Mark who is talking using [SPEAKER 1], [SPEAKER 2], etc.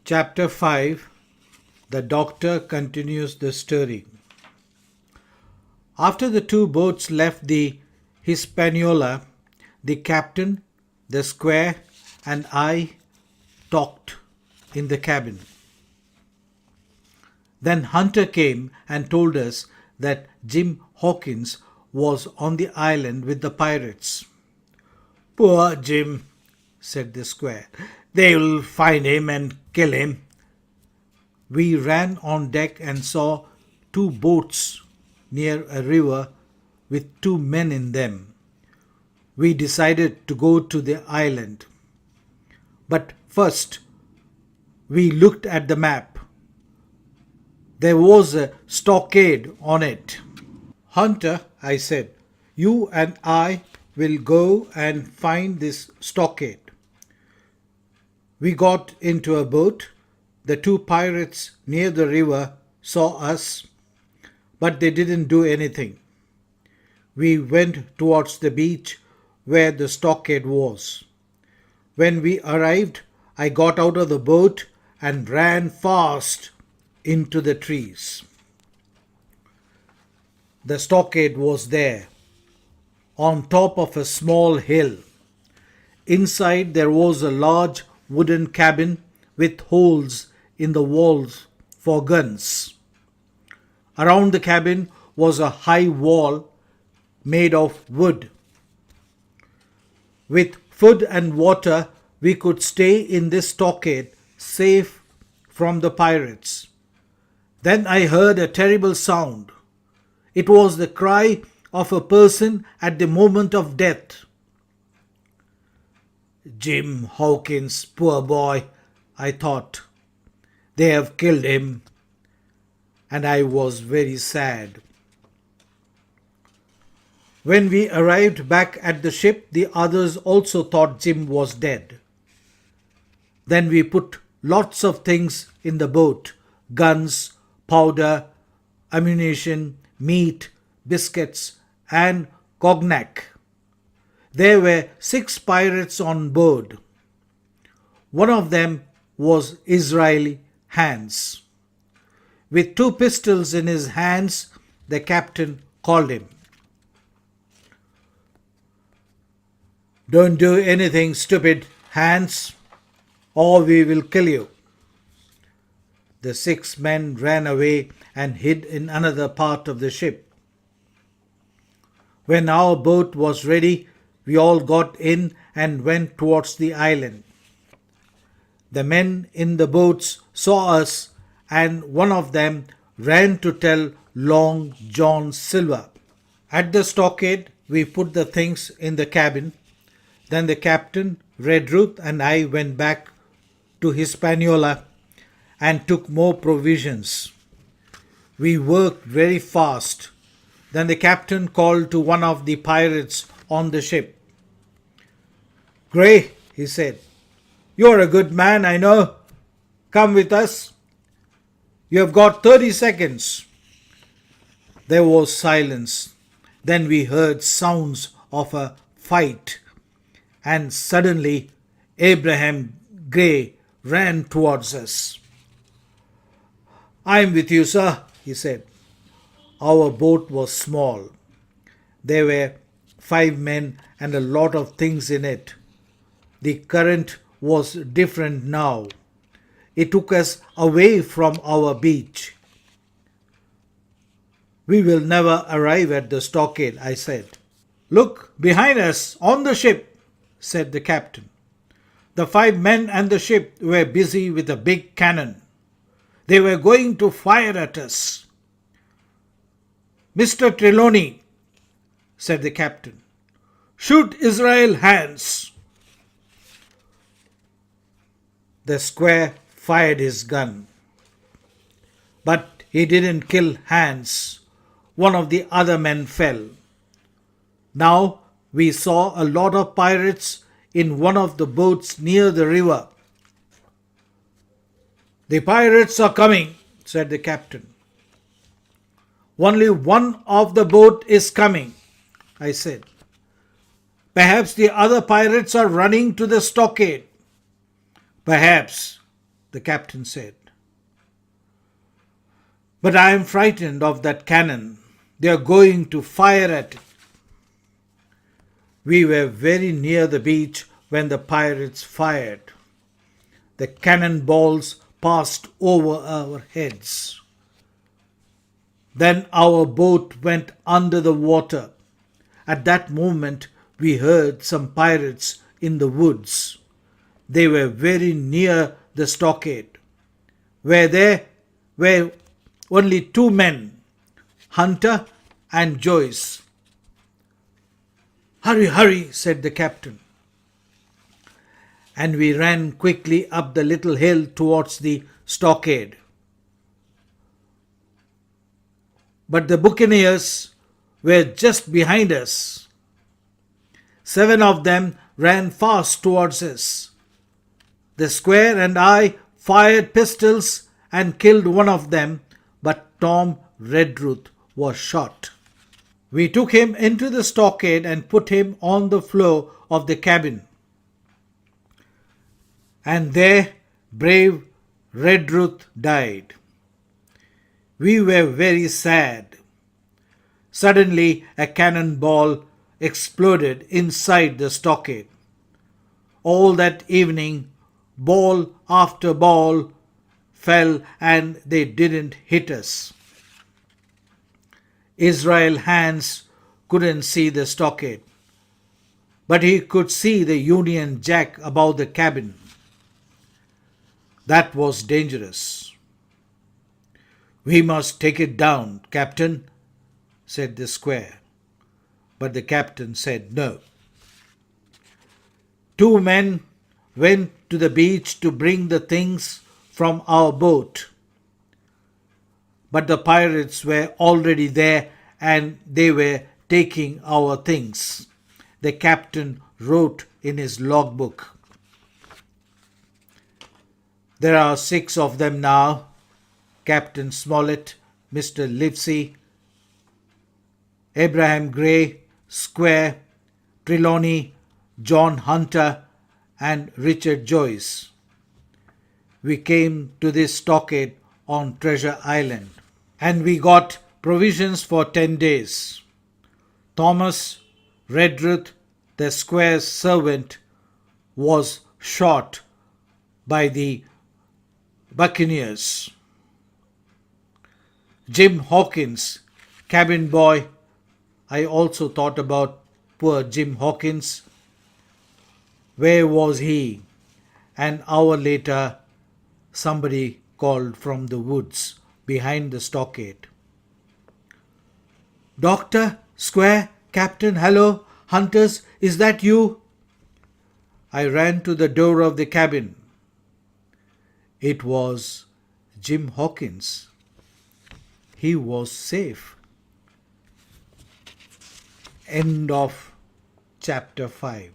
[SPEAKER 1] Chapter 5. The Doctor continues the story. After the two boats left the Hispaniola, the captain, the square, and I talked in the cabin. Then Hunter came and told us that Jim Hawkins was on the island with the pirates. "Poor Jim," said the square. "They'll find him and kill him." We ran on deck and saw two boats near a river with two men in them. We decided to go to the island. But first, we looked at the map. There was a stockade on it. "Hunter," I said, "you and I will go and find this stockade." We got into a boat. The two pirates near the river saw us, but they didn't do anything. We went towards the beach where the stockade was. When we arrived, I got out of the boat and ran fast into the trees. The stockade was there, on top of a small hill. Inside there was a large wooden cabin with holes in the walls for guns. Around the cabin was a high wall made of wood. With food and water, we could stay in this stockade, safe from the pirates. Then I heard a terrible sound. It was the cry of a person at the moment of death. "Jim Hawkins, poor boy," I thought. "They have killed him." And I was very sad. When we arrived back at the ship, the others also thought Jim was dead. Then we put lots of things in the boat: guns, powder, ammunition, meat, biscuits, and cognac. There were 6 pirates on board. One of them was Israeli Hans. With 2 pistols in his hands, the captain called him. "Don't do anything stupid, Hans, or we will kill you." The 6 men ran away and hid in another part of the ship. When our boat was ready, we all got in and went towards the island. The men in the boats saw us, and one of them ran to tell Long John Silver. At the stockade, we put the things in the cabin. Then the captain, Red Ruth, and I went back to Hispaniola and took more provisions. We worked very fast. Then the captain called to one of the pirates on the ship. "Gray," he said, "you're a good man, I know. Come with us. You have got 30 seconds. There was silence. Then we heard sounds of a fight, and suddenly Abraham Gray ran towards us. "I'm with you, sir," he said. Our boat was small. There were 5 men and a lot of things in it. The current was different now. It took us away from our beach. "We will never arrive at the stockade," I said. "Look behind us on the ship," said the captain. The 5 men and the ship were busy with a big cannon. They were going to fire at us. "Mr. Trelawney," said the captain, "shoot Israel Hans." The square fired his gun. But he didn't kill Hans. One of the other men fell. Now we saw a lot of pirates in one of the boats near the river. "The pirates are coming," said the captain. "Only one of the boat is coming," I said. "Perhaps the other pirates are running to the stockade." "Perhaps," the the captain said. But I am frightened of that cannon. They are going to fire at it. We were very near the beach when the pirates fired. The cannonballs passed over our heads. Then our boat went under the water. At that moment, we heard some pirates in the woods. They were very near the stockade, where there were only 2 men, Hunter and Joyce. Hurry, hurry, said the captain. And we ran quickly up the little hill towards the stockade. But the buccaneers were just behind us. 7 of them ran fast towards us. The square and I fired pistols and killed one of them, but Tom Redruth was shot. We took him into the stockade and put him on the floor of the cabin. And there brave Redruth died. We were very sad. Suddenly a cannonball exploded inside the stockade. All that evening, ball after ball fell and they didn't hit us. Israel Hands couldn't see the stockade, but he could see the Union Jack above the cabin. That was dangerous. We must take it down, Captain, said the square. But the captain said no. 2 men went to the beach to bring the things from our boat. But the pirates were already there and they were taking our things. The captain wrote in his logbook. There are 6 of them now. Captain Smollett, Mr. Livesey, Abraham Gray, Square, Trelawney, John Hunter, and Richard Joyce. We came to this stockade on Treasure Island, and we got provisions for 10 days. Thomas Redruth, the square's servant, was shot by the buccaneers. Jim Hawkins, cabin boy. I also thought about poor Jim Hawkins. Where was he? An hour later, somebody called from the woods behind the stockade. Doctor, Square, Captain, hello, Hunters, is that you? I ran to the door of the cabin. It was Jim Hawkins. He was safe. End of chapter 5.